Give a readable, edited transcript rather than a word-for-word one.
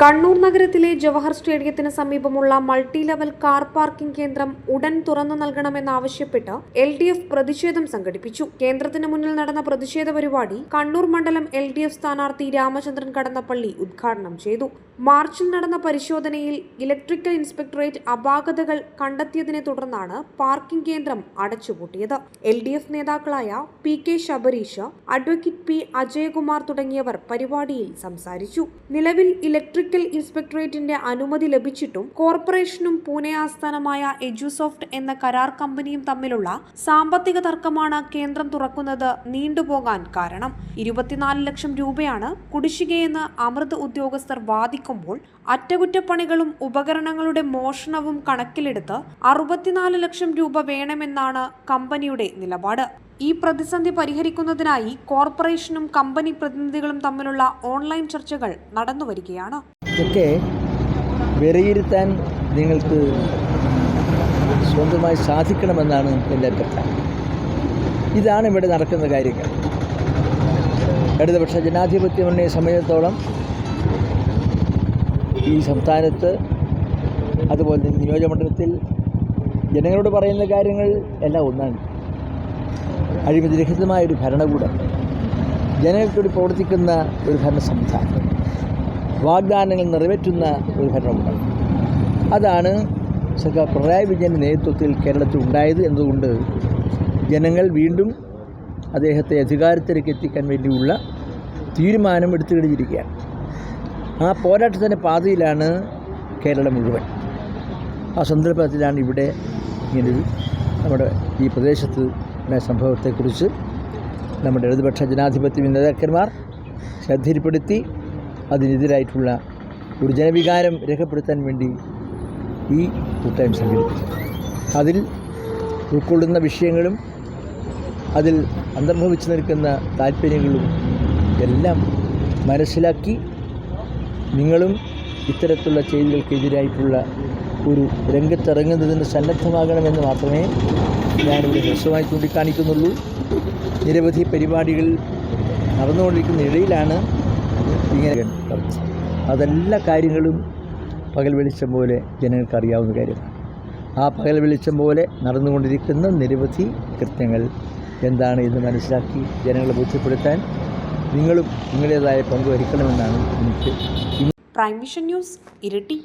കണ്ണൂർ നഗരത്തിലെ ജവഹർ സ്റ്റേഡിയത്തിന് സമീപമുള്ള multi level car parking കേന്ദ്രം ഉടൻ തുറന്നു നൽകണമെന്നാവശ്യപ്പെട്ട് LDF പ്രതിഷേധം സംഘടിപ്പിച്ചു. കേന്ദ്രത്തിന് മുന്നിൽ നടന്ന പ്രതിഷേധ പരിപാടി കണ്ണൂർ മണ്ഡലം LDF സ്ഥാനാർത്ഥി രാമചന്ദ്രൻ കടന്നപ്പള്ളി ഉദ്ഘാടനം ചെയ്തു. മാർച്ചിൽ നടന്ന പരിശോധനയിൽ ഇലക്ട്രിക്കൽ ഇൻസ്പെക്ടറേറ്റ് അപാകതകൾ കണ്ടെത്തിയതിനെ തുടർന്നാണ് പാർക്കിംഗ് കേന്ദ്രം അടച്ചുപൂട്ടിയത്. LDF നേതാക്കളായ PK Sabareesh, advocate P Ajayakumar തുടങ്ങിയവർ പരിപാടിയിൽ സംസാരിച്ചു. നിലവിൽ ഇലക്ട്രിക്കൽ ഇൻസ്പെക്ടറേറ്റിന്റെ അനുമതി ലഭിച്ചിട്ടും കോർപ്പറേഷനും പൂനെ ആസ്ഥാനമായ എജുസോഫ്റ്റ് എന്ന കരാർ കമ്പനിയും തമ്മിലുള്ള സാമ്പത്തിക തർക്കമാണ് കേന്ദ്രം തുറക്കുന്നത് നീണ്ടുപോകാൻ കാരണം. 24 ലക്ഷം രൂപയാണ് കുടിശ്ശികയെന്ന് അമൃത് ഉദ്യോഗസ്ഥർ വാദിക്കുമ്പോൾ അറ്റകുറ്റപ്പണികളും ഉപകരണങ്ങളുടെ മോഷണവും കണക്കിലെടുത്ത് 64 ലക്ഷം രൂപ വേണമെന്നാണ് കമ്പനിയുടെ നിലപാട്. ഈ പ്രതിസന്ധി പരിഹരിക്കുന്നതിനായി കോർപ്പറേഷനും കമ്പനി പ്രതിനിധികളും തമ്മിലുള്ള ഓൺലൈൻ ചർച്ചകൾ നടന്നുവരികയാണ്. ഇതൊക്കെ വിലയിരുത്താൻ നിങ്ങൾക്ക് സ്വന്തമായി സാധിക്കണമെന്നാണ് എൻ്റെ അഭ്യർത്ഥന. ഇതാണ് ഇവിടെ നടക്കുന്ന കാര്യങ്ങൾ. ഇടതുപക്ഷ ജനാധിപത്യ മുന്നണിയെ സംബന്ധിച്ചിടത്തോളം ഈ സംസ്ഥാനത്ത് അതുപോലെ തന്നെ നിയോജകമണ്ഡലത്തിൽ ജനങ്ങളോട് പറയുന്ന കാര്യങ്ങൾ എല്ലാം ഒന്നാണ്. അഴിമതിരഹിതമായൊരു ഭരണകൂടം, ജനങ്ങൾക്കൂടി പ്രവർത്തിക്കുന്ന ഒരു ഭരണ സംവിധാനം, വാഗ്ദാനങ്ങൾ നിറവേറ്റുന്ന ഒരു ഭരണകൂടം. അതാണ് സർക്കാർ പിണറായി വിജയൻ്റെ നേതൃത്വത്തിൽ കേരളത്തിൽ ഉണ്ടായത് എന്നതുകൊണ്ട് ജനങ്ങൾ വീണ്ടും അദ്ദേഹത്തെ അധികാരത്തിലേക്ക് എത്തിക്കാൻ വേണ്ടിയുള്ള തീരുമാനം എടുത്തു കഴിഞ്ഞിരിക്കുകയാണ്. ആ പോരാട്ടത്തിൻ്റെ പാതയിലാണ് കേരളം മുഴുവൻ. ആ സന്ദർഭത്തിലാണ് ഇവിടെ ഇങ്ങനൊരു നമ്മുടെ ഈ പ്രദേശത്ത് സംഭവത്തെക്കുറിച്ച് നമ്മുടെ ഇടതുപക്ഷ ജനാധിപത്യ നേതാക്കന്മാർ ശ്രദ്ധയിൽപ്പെടുത്തി അതിനെതിരായിട്ടുള്ള ഒരു ജനവികാരം രേഖപ്പെടുത്താൻ വേണ്ടി ഈ കൂട്ടായ്മ സംഘടിപ്പിച്ചു. അതിൽ ഉൾക്കൊള്ളുന്ന വിഷയങ്ങളും അതിൽ അന്തർഭവിച്ചു നിൽക്കുന്ന താല്പര്യങ്ങളും എല്ലാം മനസ്സിലാക്കി നിങ്ങളും ഇത്തരത്തിലുള്ള ചെയ്തികൾക്കെതിരായിട്ടുള്ള ഒരു രംഗത്തിറങ്ങുന്നതിന് സന്നദ്ധമാകണമെന്ന് മാത്രമേ ഞാനിവിടെ ഹ്രസ്വമായി ചൂണ്ടിക്കാണിക്കുന്നുള്ളൂ. നിരവധി പരിപാടികൾ നടന്നുകൊണ്ടിരിക്കുന്ന ഇടയിലാണ് ഇങ്ങനെ ചർച്ച. അതെല്ലാ കാര്യങ്ങളും പകൽ വെളിച്ചം പോലെ ജനങ്ങൾക്ക് അറിയാവുന്ന കാര്യമാണ്. ആ പകൽ വെളിച്ചം പോലെ നടന്നുകൊണ്ടിരിക്കുന്ന നിരവധി കൃത്യങ്ങൾ എന്താണ് എന്ന് മനസ്സിലാക്കി ജനങ്ങളെ ബോധ്യപ്പെടുത്താൻ നിങ്ങളും നിങ്ങളുടേതായ പങ്ക് വഹിക്കണമെന്നാണ് എനിക്ക്. Prime vision news, Iritty.